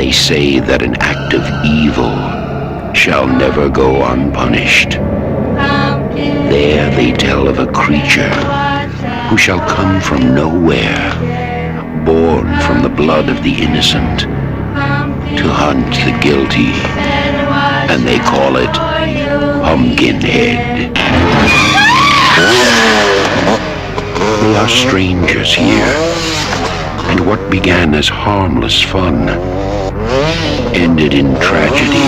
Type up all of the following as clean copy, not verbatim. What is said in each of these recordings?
They say that an act of evil shall never go unpunished. There they tell of a creature who shall come from nowhere, born from the blood of the innocent, to hunt the guilty, and they call it Pumpkinhead. They are strangers here, and what began as harmless fun ended in tragedy,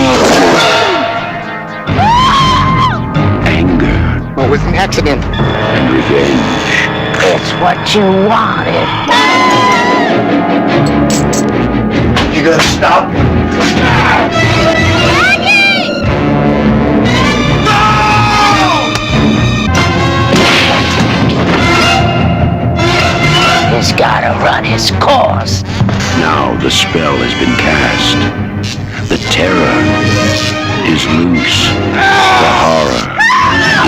anger, It was an accident. and revenge. It's what you wanted. You gonna stop? He's gotta run his course. Now the spell has been cast. The terror is loose. The horror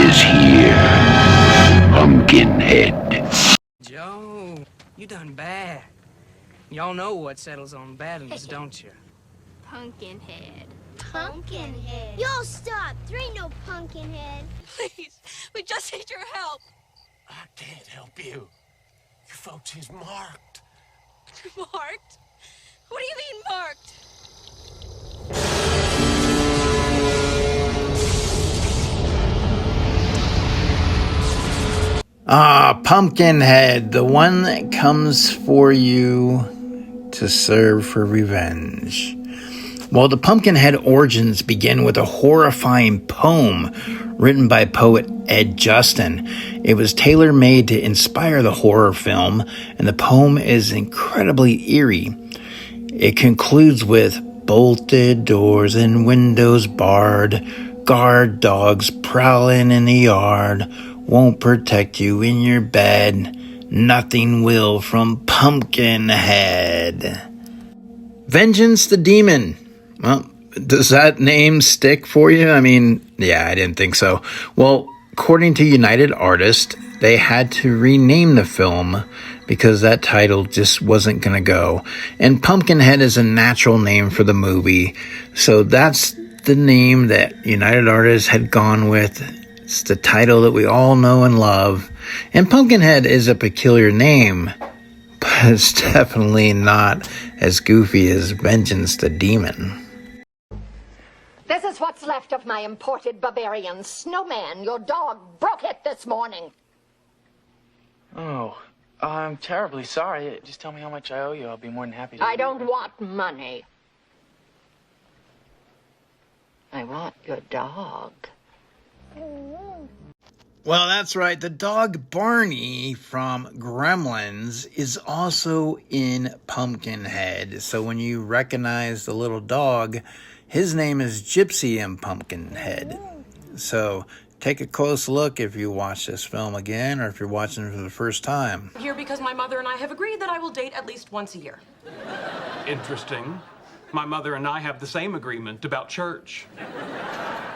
is here. Pumpkinhead. Joe, you done bad. Y'all know what settles on badness, don't you? Pumpkinhead. Pumpkinhead. Y'all stop. There ain't no Pumpkinhead. Please, we just need your help. I can't help you. Your folks is marked. Marked? What do you mean marked? Pumpkinhead, the one that comes for you to serve for revenge. Well, the Pumpkinhead origins begin with a horrifying poem written by poet Ed Justin. It was tailor-made to inspire the horror film, and the poem is incredibly eerie. It concludes with bolted doors and windows barred, guard dogs prowling in the yard, won't protect you in your bed, nothing will from Pumpkinhead. Vengeance the Demon. Well, does that name stick for you? I mean, yeah, I didn't think so. Well, according to United Artists, they had to rename the film because that title just wasn't going to go. And Pumpkinhead is a natural name for the movie, so that's the name that United Artists had gone with. It's the title that we all know and love. And Pumpkinhead is a peculiar name, but it's definitely not as goofy as Vengeance the Demon. This is what's left of my imported Bavarian snowman. Your dog broke it this morning. Oh, I'm terribly sorry. Just tell me how much I owe you. I'll be more than happy to. I don't want money. I want your dog. Well, that's right. The dog Barney from Gremlins is also in Pumpkinhead. So when you recognize the little dog, his name is Gypsy in Pumpkinhead. So take a close look if you watch this film again or if you're watching it for the first time. I'm here because my mother and I have agreed that I will date at least once a year. Interesting. My mother and I have the same agreement about church.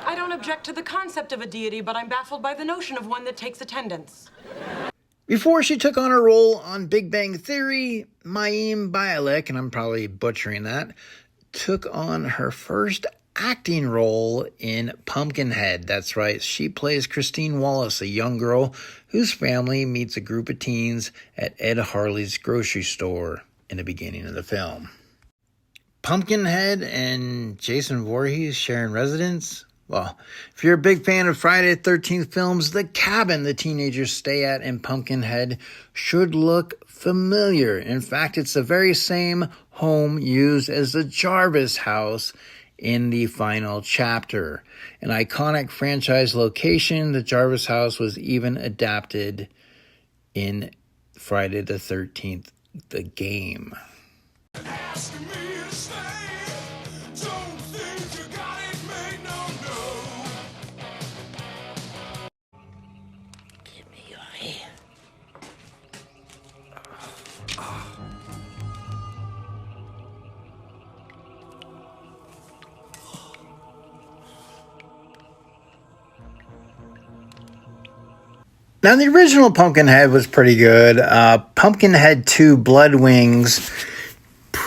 I don't object to the concept of a deity, but I'm baffled by the notion of one that takes attendance. Before she took on her role on Big Bang Theory, Mayim Bialik, and I'm probably butchering that, took on her first acting role in Pumpkinhead. That's right, she plays Christine Wallace, a young girl whose family meets a group of teens at Ed Harley's grocery store in the beginning of the film. Pumpkinhead and Jason Voorhees sharing residence? Well, if you're a big fan of Friday the 13th films, the cabin the teenagers stay at in Pumpkinhead should look familiar. In fact, it's the very same home used as the Jarvis house in the final chapter. An iconic franchise location, the Jarvis house was even adapted in Friday the 13th, the game. Now, the original Pumpkinhead was pretty good. Pumpkinhead 2 Blood Wings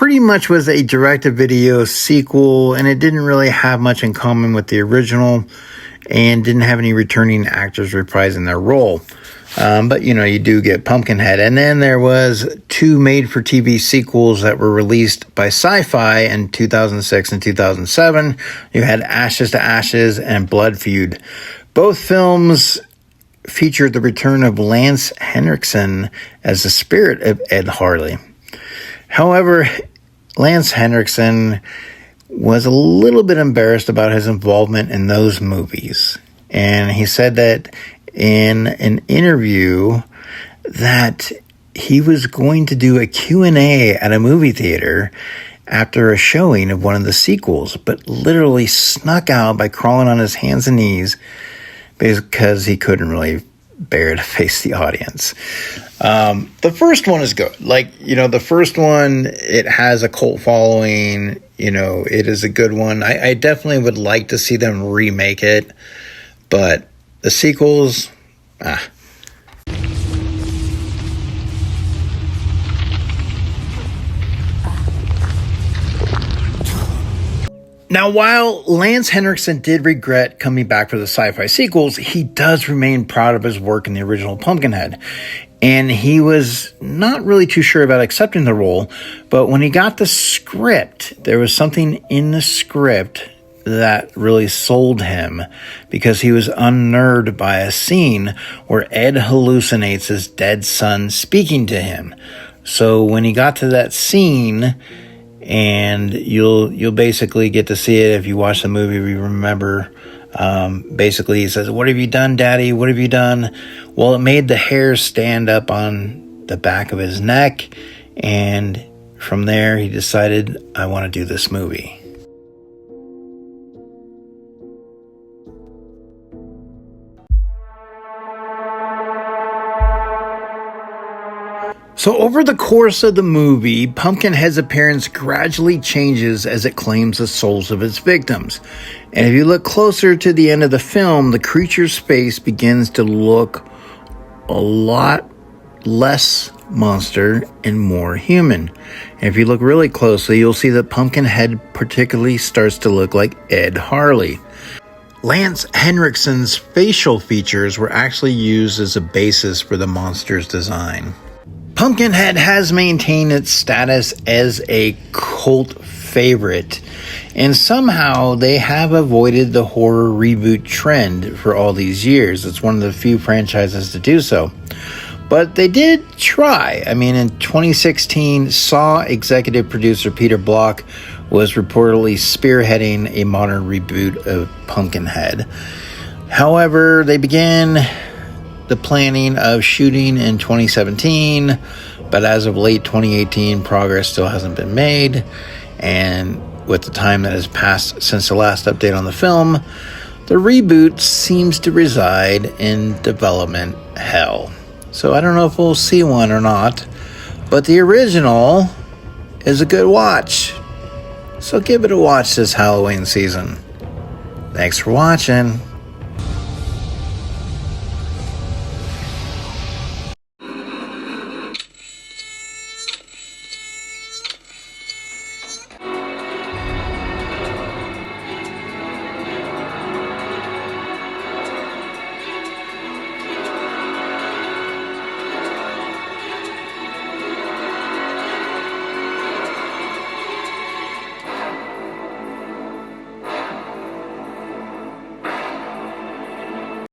pretty much was a direct-to-video sequel, and it didn't really have much in common with the original, and didn't have any returning actors reprising their role. But, you know, you do get Pumpkinhead. And then there was 2 made-for-TV sequels that were released by Sci-Fi in 2006 and 2007. You had Ashes to Ashes and Blood Feud. Both films featured the return of Lance Henriksen as the spirit of Ed Harley. However, Lance Henriksen was a little bit embarrassed about his involvement in those movies. And he said that in an interview that he was going to do a Q&A at a movie theater after a showing of one of the sequels, but literally snuck out by crawling on his hands and knees because he couldn't really bear to face the audience. The first one is good. Like, you know, the first one, it has a cult following. You know, it is a good one. I definitely would like to see them remake it, but the sequels, Now, while Lance Henriksen did regret coming back for the Sci-Fi sequels, he does remain proud of his work in the original Pumpkinhead. And he was not really too sure about accepting the role, but when he got the script, there was something in the script that really sold him, because he was unnerved by a scene where Ed hallucinates his dead son speaking to him. So when he got to that scene, and you'll basically get to see it if you watch the movie. We remember, basically he says, "What have you done, Daddy? What have you done?" Well, it made the hair stand up on the back of his neck, and from there he decided, I want to do this movie. So over the course of the movie, Pumpkinhead's appearance gradually changes as it claims the souls of its victims. And if you look closer to the end of the film, the creature's face begins to look a lot less monster and more human. And if you look really closely, you'll see that Pumpkinhead particularly starts to look like Ed Harley. Lance Henriksen's facial features were actually used as a basis for the monster's design. Pumpkinhead has maintained its status as a cult favorite, and somehow they have avoided the horror reboot trend for all these years. It's one of the few franchises to do so. But they did try. I mean, in 2016, Saw executive producer Peter Block was reportedly spearheading a modern reboot of Pumpkinhead. However, they began the planning of shooting in 2017, but as of late 2018, progress still hasn't been made. And with the time that has passed since the last update on the film, the reboot seems to reside in development hell. So I don't know if we'll see one or not, but the original is a good watch. So give it a watch this Halloween season. Thanks for watching.